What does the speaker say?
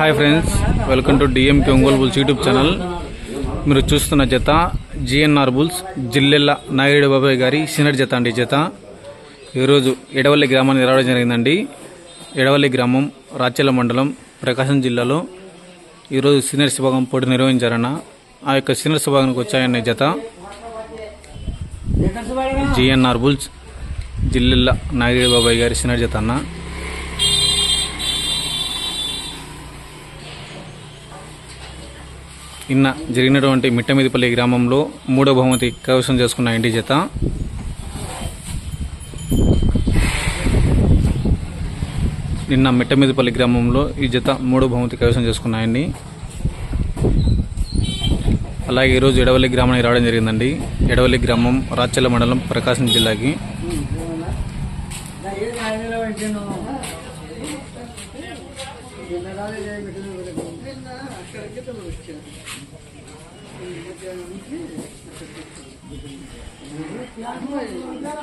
Hi friends, welcome to DMK Ongole bulls YouTube channel. మీరు చూస్తున్న జత జిఎన్ఆర్ బుల్స్ జిల్లెళ్ళ నాగిరెడ్డి బాబాయ్ గారి సీనియర్ జత అండి. జత ఈరోజు ఎడవల్లి గ్రామాన్ని రావడం జరిగిందండి. ఎడవల్లి గ్రామం రాచర్ల మండలం ప్రకాశం జిల్లాలో ఈరోజు సీనియర్స్ విభాగం పోటీ నిర్వహించారన్న. ఆ యొక్క సీనియర్స్ విభాగానికి వచ్చాయన్న జత జిఎన్ఆర్ బుల్స్ జిల్లెళ్ళ నాగిరెడ్డి బాబాయ్ గారి సీనియర్ జత అన్న. నిన్న జరిగినటువంటి మిట్టమీదిపల్లి గ్రామంలో 3వ బహుమతి కైవసం చేసుకున్న ఇంటి జత. నిన్న మిట్టమీదిపల్లి గ్రామంలో ఈ జత 3వ బహుమతి కైవసం చేసుకున్నాయండి. అలాగే ఈరోజు ఎడవల్లి గ్రామానికి రావడం జరిగిందండి. ఎడవల్లి గ్రామం రాచర్ల మండలం ప్రకాశం జిల్లాకి.